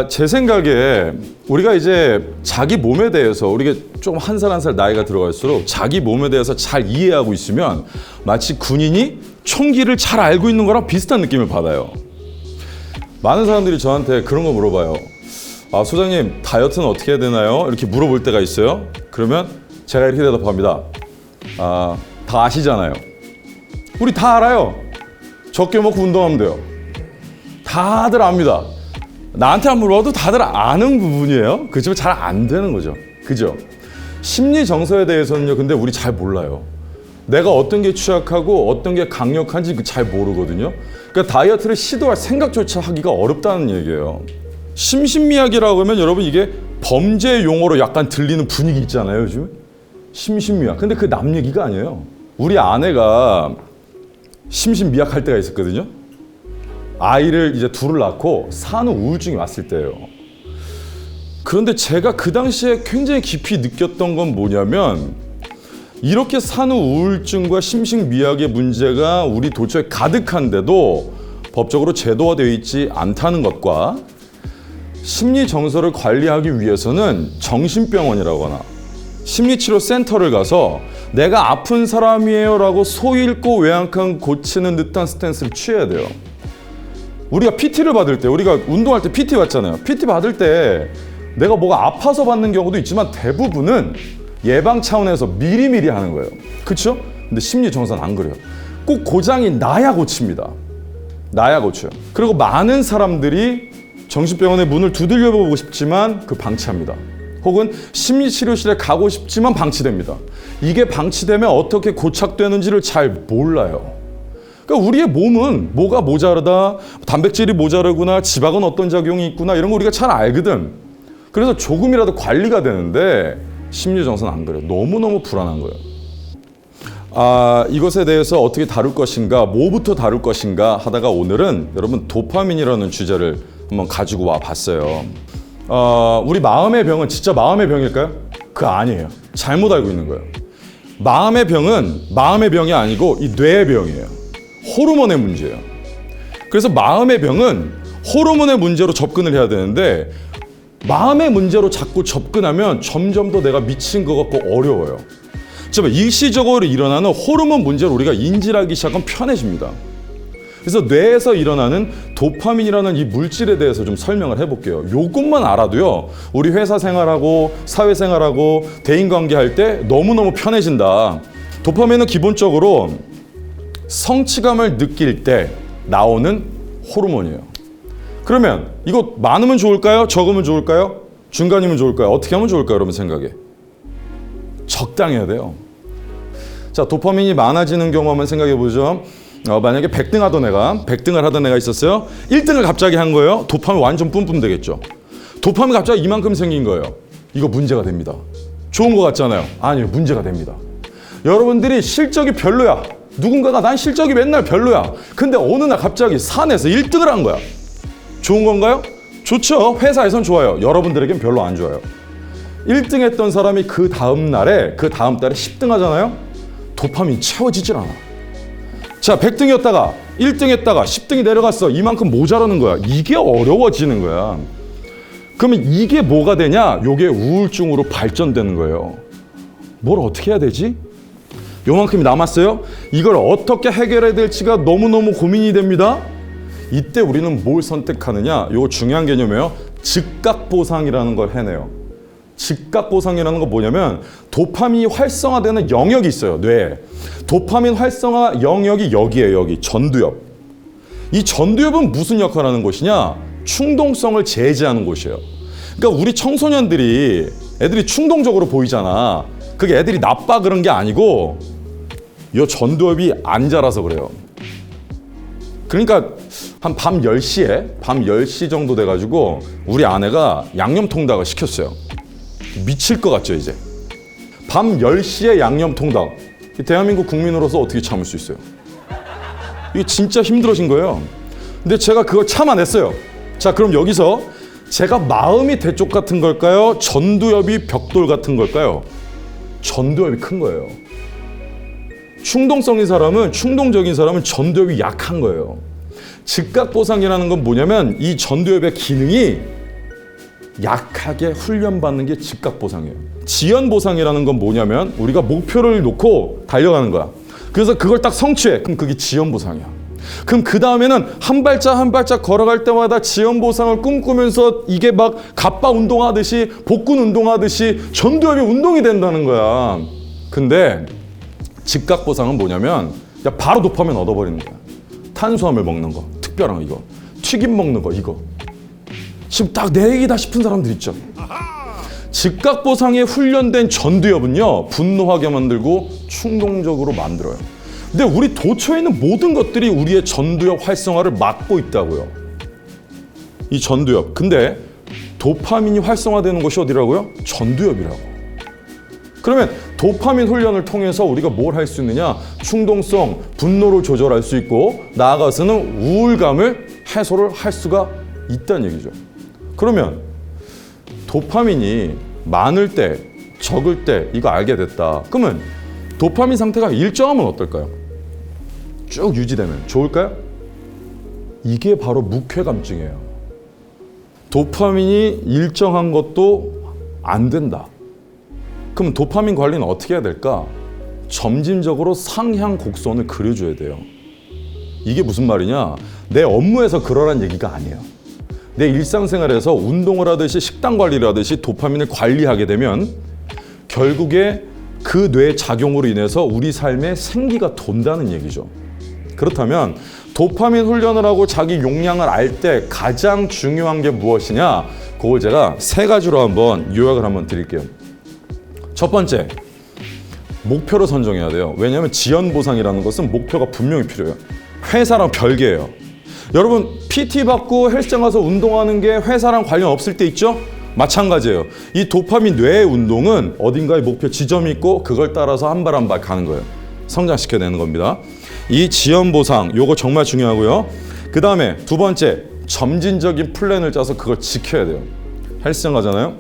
제 생각에 우리가 이제 자기 몸에 대해서 우리가 좀 한 살 한 살 나이가 들어갈수록 자기 몸에 대해서 잘 이해하고 있으면 마치 군인이 총기를 잘 알고 있는 거랑 비슷한 느낌을 받아요. 많은 사람들이 저한테 그런 거 물어봐요. 소장님 다이어트는 어떻게 해야 되나요? 이렇게 물어볼 때가 있어요. 그러면 제가 이렇게 대답합니다. 다 아시잖아요. 우리 다 알아요. 적게 먹고 운동하면 돼요. 다들 압니다. 나한테 안 물어봐도 다들 아는 부분이에요. 그렇지만 잘 안 되는 거죠. 그죠? 심리 정서에 대해서는요. 근데 우리 잘 몰라요. 내가 어떤 게 취약하고 어떤 게 강력한지 잘 모르거든요. 그러니까 다이어트를 시도할 생각조차 하기가 어렵다는 얘기예요. 심신미약이라고 하면 여러분 이게 범죄 용어로 약간 들리는 분위기 있잖아요. 요즘 심신미약. 근데 그 남 얘기가 아니에요. 우리 아내가 심신미약할 때가 있었거든요. 아이를 이제 둘을 낳고 산후 우울증이 왔을 때예요. 그런데 제가 그 당시에 굉장히 깊이 느꼈던 건 뭐냐면 이렇게 산후 우울증과 심신미약의 문제가 우리 도처에 가득한데도 법적으로 제도화되어 있지 않다는 것과 심리 정서를 관리하기 위해서는 정신병원이라거나 심리치료센터를 가서 내가 아픈 사람이에요 라고 소 잃고 외양간 고치는 듯한 스탠스를 취해야 돼요. 우리가 PT를 받을 때, 우리가 운동할 때 PT 받잖아요. PT 받을 때 내가 뭐가 아파서 받는 경우도 있지만 대부분은 예방 차원에서 미리미리 하는 거예요. 그렇죠? 근데 심리 정서는 안 그래요. 꼭 고장이 나야 고칩니다. 나야 고쳐요. 그리고 많은 사람들이 정신병원의 문을 두들겨보고 싶지만 방치합니다. 혹은 심리치료실에 가고 싶지만 방치됩니다. 이게 방치되면 어떻게 고착되는지를 잘 몰라요. 그러니까 우리의 몸은 뭐가 모자르다, 단백질이 모자르구나, 지방은 어떤 작용이 있구나 이런 거 우리가 잘 알거든. 그래서 조금이라도 관리가 되는데 심리 정서는 안 그래요. 너무너무 불안한 거예요. 이것에 대해서 어떻게 다룰 것인가, 뭐부터 다룰 것인가 하다가 오늘은 여러분 도파민이라는 주제를 한번 가지고 와 봤어요. 우리 마음의 병은 진짜 마음의 병일까요? 그거 아니에요. 잘못 알고 있는 거예요. 마음의 병은 마음의 병이 아니고 이 뇌의 병이에요. 호르몬의 문제예요. 그래서 마음의 병은 호르몬의 문제로 접근을 해야 되는데 마음의 문제로 자꾸 접근하면 점점 더 내가 미친 것 같고 어려워요. 일시적으로 일어나는 호르몬 문제를 우리가 인지를 하기 시작하면 편해집니다. 그래서 뇌에서 일어나는 도파민이라는 이 물질에 대해서 좀 설명을 해볼게요. 요것만 알아도요. 우리 회사 생활하고 사회생활하고 대인관계할 때 너무너무 편해진다. 도파민은 기본적으로 성취감을 느낄 때 나오는 호르몬이에요. 그러면 이거 많으면 좋을까요? 적으면 좋을까요? 중간이면 좋을까요? 어떻게 하면 좋을까요? 여러분 생각에. 적당히 해야 돼요. 자, 도파민이 많아지는 경우 한번 생각해 보죠. 만약에 100등을 하던 애가 있었어요. 1등을 갑자기 한 거예요. 도파민 완전 뿜뿜 되겠죠. 도파민 갑자기 이만큼 생긴 거예요. 이거 문제가 됩니다. 좋은 거 같잖아요. 아니요, 문제가 됩니다. 여러분들이 실적이 별로야. 누군가가 난 실적이 맨날 별로야. 근데 어느 날 갑자기 산에서 1등을 한 거야. 좋은 건가요? 좋죠. 회사에선 좋아요. 여러분들에겐 별로 안 좋아요. 1등 했던 사람이 그 다음 달에 10등 하잖아요. 도파민 채워지질 않아. 자, 100등이었다가 1등 했다가 10등이 내려갔어. 이만큼 모자라는 거야. 이게 어려워지는 거야. 그러면 이게 뭐가 되냐? 요게 우울증으로 발전되는 거예요. 뭘 어떻게 해야 되지? 요만큼이 남았어요. 이걸 어떻게 해결해야 될지가 너무너무 고민이 됩니다. 이때 우리는 뭘 선택하느냐? 요거 중요한 개념이에요. 즉각보상이라는 걸 해내요. 즉각보상이라는 건 뭐냐면 도파민이 활성화되는 영역이 있어요. 뇌에. 도파민 활성화 영역이 여기에요. 여기 전두엽. 이 전두엽은 무슨 역할을 하는 곳이냐? 충동성을 제지하는 곳이에요. 그러니까 우리 청소년들이 애들이 충동적으로 보이잖아. 그게 애들이 나빠 그런 게 아니고 이 전두엽이 안 자라서 그래요. 그러니까 한 밤 10시 정도 돼가지고 우리 아내가 양념통닭을 시켰어요. 미칠 것 같죠 이제. 밤 10시에 양념통닭. 대한민국 국민으로서 어떻게 참을 수 있어요? 이게 진짜 힘들어진 거예요. 근데 제가 그걸 참아냈어요. 자, 그럼 여기서 제가 마음이 대쪽 같은 걸까요? 전두엽이 벽돌 같은 걸까요? 전두엽이 큰 거예요. 충동적인 사람은 전두엽이 약한 거예요. 즉각 보상이라는 건 뭐냐면 이 전두엽의 기능이 약하게 훈련받는 게 즉각 보상이에요. 지연 보상이라는 건 뭐냐면 우리가 목표를 놓고 달려가는 거야. 그래서 그걸 딱 성취해. 그럼 그게 지연 보상이야. 그럼 그 다음에는 한 발짝 한 발짝 걸어갈 때마다 지연 보상을 꿈꾸면서 이게 막 갑바 운동하듯이 복근 운동하듯이 전두엽이 운동이 된다는 거야. 근데 즉각 보상은 뭐냐면 바로 도파민 얻어버리는 거야. 탄수화물 먹는 거, 특별한 거 이거. 튀김 먹는 거 이거. 지금 딱 내 얘기다 싶은 사람들 있죠. 즉각 보상에 훈련된 전두엽은요, 분노하게 만들고 충동적으로 만들어요. 근데 우리 도처에 있는 모든 것들이 우리의 전두엽 활성화를 막고 있다고요. 이 전두엽. 근데 도파민이 활성화되는 곳이 어디라고요? 전두엽이라고. 그러면 도파민 훈련을 통해서 우리가 뭘 할 수 있느냐? 충동성, 분노를 조절할 수 있고 나아가서는 우울감을 해소를 할 수가 있다는 얘기죠. 그러면 도파민이 많을 때, 적을 때 이거 알게 됐다. 그러면 도파민 상태가 일정하면 어떨까요? 쭉 유지되면 좋을까요? 이게 바로 묵회감증이에요. 도파민이 일정한 것도 안 된다. 그럼 도파민 관리는 어떻게 해야 될까? 점진적으로 상향 곡선을 그려줘야 돼요. 이게 무슨 말이냐? 내 업무에서 그러란 얘기가 아니에요. 내 일상생활에서 운동을 하듯이 식단 관리를 하듯이 도파민을 관리하게 되면 결국에 그 뇌 작용으로 인해서 우리 삶에 생기가 돈다는 얘기죠. 그렇다면 도파민 훈련을 하고 자기 용량을 알 때 가장 중요한 게 무엇이냐? 그걸 제가 세 가지로 한번 요약을 한번 드릴게요. 첫 번째, 목표를 선정해야 돼요. 왜냐하면 지연 보상이라는 것은 목표가 분명히 필요해요. 회사랑 별개예요. 여러분 PT 받고 헬스장 가서 운동하는 게 회사랑 관련 없을 때 있죠? 마찬가지예요. 이 도파민 뇌의 운동은 어딘가에 목표 지점이 있고 그걸 따라서 한 발 한 발 가는 거예요. 성장시켜내는 겁니다. 이 지연 보상 요거 정말 중요하고요. 그 다음에 두 번째, 점진적인 플랜을 짜서 그걸 지켜야 돼요. 헬스장 가잖아요.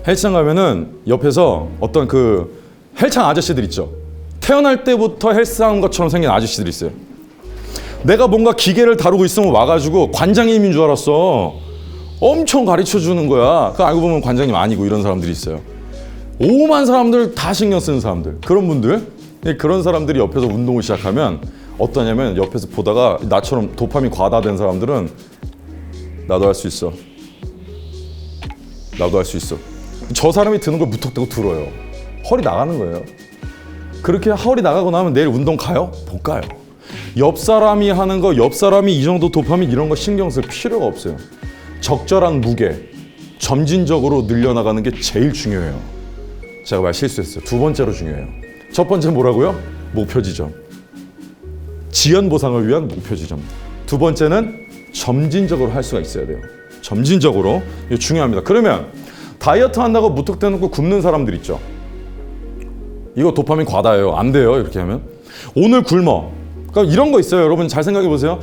헬스장 가면은 옆에서 어떤 그 헬창 아저씨들 있죠. 태어날 때부터 헬스한 것처럼 생긴 아저씨들이 있어요. 내가 뭔가 기계를 다루고 있으면 와가지고 관장님인 줄 알았어. 엄청 가르쳐 주는 거야. 그 알고 보면 관장님 아니고 이런 사람들이 있어요. 오만 사람들 다 신경 쓰는 사람들. 그런 분들, 그런 사람들이 옆에서 운동을 시작하면 어떠냐면 옆에서 보다가 나처럼 도파민 과다된 사람들은 나도 할 수 있어. 나도 할 수 있어. 저 사람이 드는 걸 무턱대고 들어요. 허리 나가는 거예요. 그렇게 허리 나가고 나면 내일 운동 가요? 못 가요. 옆 사람이 하는 거, 옆 사람이 이 정도 도파민 이런 거 신경 쓸 필요가 없어요. 적절한 무게, 점진적으로 늘려나가는 게 제일 중요해요. 제가 말 실수했어요. 두 번째로 중요해요. 첫 번째 뭐라고요? 목표 지점. 지연 보상을 위한 목표 지점. 두 번째는 점진적으로 할 수가 있어야 돼요. 점진적으로. 이거 중요합니다. 그러면 다이어트 한다고 무턱대놓고 굶는 사람들 있죠. 이거 도파민 과다예요. 안 돼요. 이렇게 하면. 오늘 굶어. 그러니까 이런 거 있어요. 여러분 잘 생각해 보세요.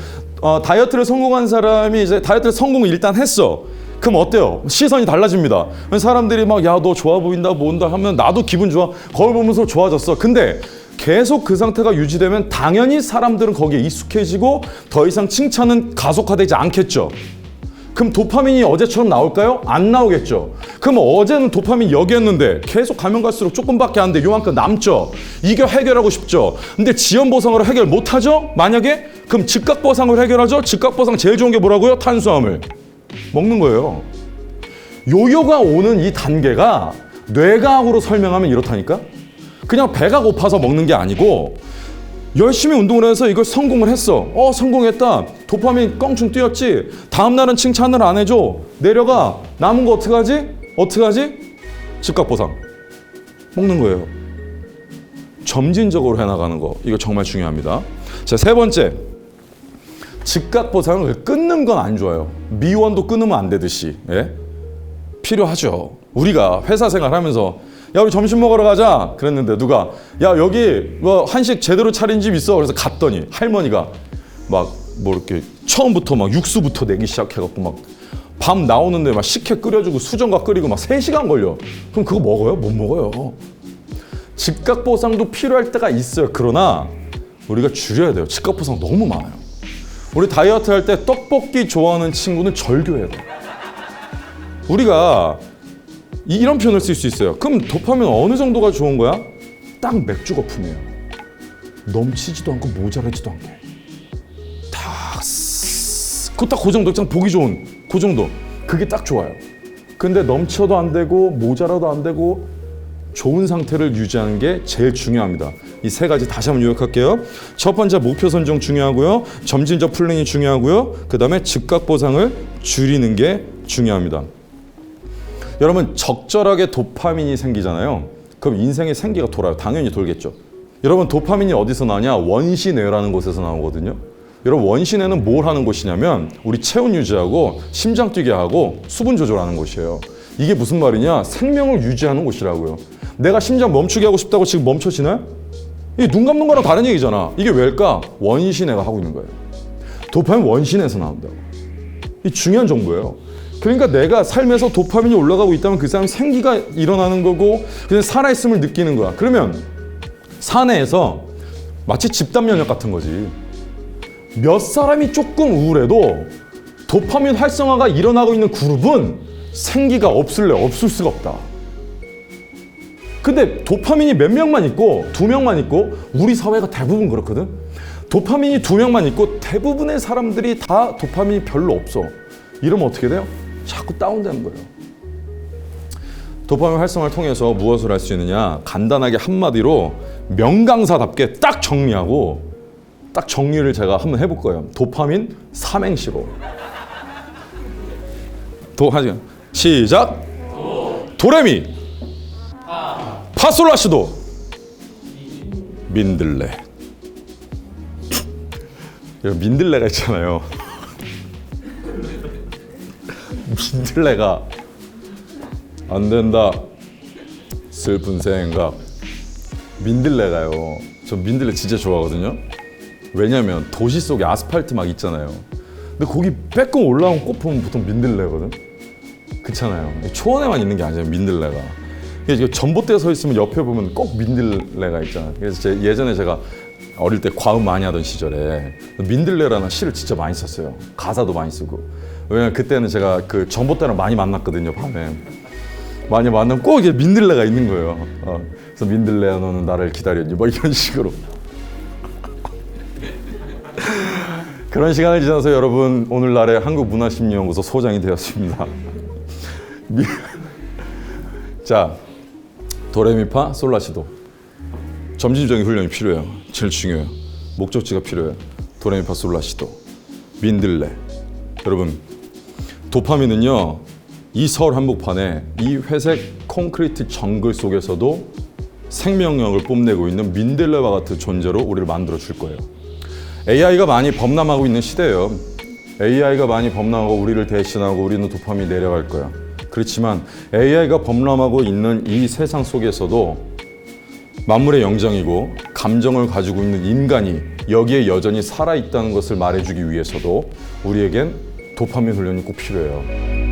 다이어트를 성공한 사람이 이제 다이어트를 성공을 일단 했어. 그럼 어때요? 시선이 달라집니다. 사람들이 막 야 너 좋아 보인다 뭔다 하면 나도 기분 좋아. 거울 보면서 좋아졌어. 근데 계속 그 상태가 유지되면 당연히 사람들은 거기에 익숙해지고 더 이상 칭찬은 가속화되지 않겠죠. 그럼 도파민이 어제처럼 나올까요? 안 나오겠죠. 그럼 어제는 도파민 여기였는데 계속 가면 갈수록 조금밖에 안 돼. 요만큼 남죠. 이게 해결하고 싶죠. 근데 지연 보상으로 해결 못하죠? 만약에? 그럼 즉각 보상으로 해결하죠? 즉각 보상 제일 좋은 게 뭐라고요? 탄수화물. 먹는 거예요. 요요가 오는 이 단계가 뇌과학으로 설명하면 이렇다니까? 그냥 배가 고파서 먹는 게 아니고 열심히 운동을 해서 이걸 성공을 했어. 성공했다. 도파민 껑충 뛰었지. 다음 날은 칭찬을 안 해줘. 내려가. 남은 거 어떡하지? 어떡하지? 즉각 보상. 먹는 거예요. 점진적으로 해나가는 거. 이거 정말 중요합니다. 자, 세 번째. 즉각 보상을 끊는 건 안 좋아요. 미원도 끊으면 안 되듯이. 예? 필요하죠. 우리가 회사 생활하면서 야 우리 점심 먹으러 가자 그랬는데 누가 야 여기 뭐 한식 제대로 차린 집 있어 그래서 갔더니 할머니가 막 뭐 이렇게 처음부터 막 육수부터 내기 시작해갖고 막 밤 나오는데 막 식혜 끓여주고 수정과 끓이고 막 3시간 걸려. 그럼 그거 먹어요? 못 먹어요. 즉각 보상도 필요할 때가 있어요. 그러나 우리가 줄여야 돼요. 즉각 보상 너무 많아요. 우리 다이어트 할 때 떡볶이 좋아하는 친구는 절교해야 돼. 우리가 이런 표현을 쓸 수 있어요. 그럼 도파민 어느 정도가 좋은 거야? 딱 맥주 거품이에요. 넘치지도 않고 모자라지도 않게. 그거 딱 그 정도, 그냥 보기 좋은 그 정도. 그게 딱 좋아요. 근데 넘쳐도 안 되고 모자라도 안 되고 좋은 상태를 유지하는 게 제일 중요합니다. 이 세 가지 다시 한번 요약할게요. 첫 번째, 목표 선정 중요하고요. 점진적 플랜이 중요하고요. 그 다음에 즉각 보상을 줄이는 게 중요합니다. 여러분, 적절하게 도파민이 생기잖아요. 그럼 인생의 생기가 돌아요. 당연히 돌겠죠. 여러분, 도파민이 어디서 나냐? 원시뇌라는 곳에서 나오거든요. 여러분, 원시뇌는 뭘 하는 곳이냐면 우리 체온 유지하고 심장 뛰게 하고 수분 조절하는 곳이에요. 이게 무슨 말이냐? 생명을 유지하는 곳이라고요. 내가 심장 멈추게 하고 싶다고 지금 멈춰지나요? 이게 눈 감는 거랑 다른 얘기잖아. 이게 왜일까? 원시뇌가 하고 있는 거예요. 도파민 원시뇌에서 나온다고. 이 중요한 정보예요. 그러니까 내가 삶에서 도파민이 올라가고 있다면 그 사람 생기가 일어나는 거고 그냥 살아있음을 느끼는 거야. 그러면 사내에서 마치 집단 면역 같은 거지. 몇 사람이 조금 우울해도 도파민 활성화가 일어나고 있는 그룹은 생기가 없을 수가 없다. 근데 도파민이 몇 명만 있고 2명만 있고 우리 사회가 대부분 그렇거든. 도파민이 2명만 있고 대부분의 사람들이 다 도파민이 별로 없어. 이러면 어떻게 돼요? 자꾸 다운되는 거예요. 도파민 활성화를 통해서 무엇을 할 수 있느냐? 간단하게 한마디로 명강사답게 딱 정리하고 딱 정리를 제가 한번 해볼 거예요. 도파민 삼행시로. 시작. 도레미. 파솔라시도. 민들레. 민들레가 있잖아요. 민들레가 안 된다. 슬픈 생각. 민들레가요. 저 민들레 진짜 좋아하거든요. 왜냐면 도시 속에 아스팔트 막 있잖아요. 근데 거기 빼끔 올라온 꽃 보면 보통 민들레거든. 그렇잖아요. 초원에만 있는 게 아니잖아요. 민들레가. 그래서 전봇대에 서 있으면 옆에 보면 꼭 민들레가 있잖아요. 그래서 예전에 제가 어릴 때 과음 많이 하던 시절에 민들레라는 시를 진짜 많이 썼어요. 가사도 많이 쓰고. 왜냐면 그때는 제가 그 전봇대를 많이 만났거든요. 밤에 많이 만나면 꼭 이게 민들레가 있는 거예요. 그래서 민들레야 너는 나를 기다렸니? 뭐 이런 식으로. 그런 시간을 지나서 여러분 오늘날의 한국문화심리연구소 소장이 되었습니다. 자, 도레미파 솔라시도. 점진적인 훈련이 필요해요. 제일 중요해요. 목적지가 필요해요. 도레미파 솔라시도. 민들레. 여러분, 도파민은요, 이 서울 한복판에 이 회색 콘크리트 정글 속에서도 생명력을 뽐내고 있는 민들레와 같은 존재로 우리를 만들어 줄 거예요. AI가 많이 범람하고 있는 시대예요. AI가 많이 범람하고 우리를 대신하고 우리는 도파민이 내려갈 거야. 그렇지만 AI가 범람하고 있는 이 세상 속에서도 만물의 영장이고 감정을 가지고 있는 인간이 여기에 여전히 살아있다는 것을 말해주기 위해서도 우리에겐 도파민 훈련이 꼭 필요해요.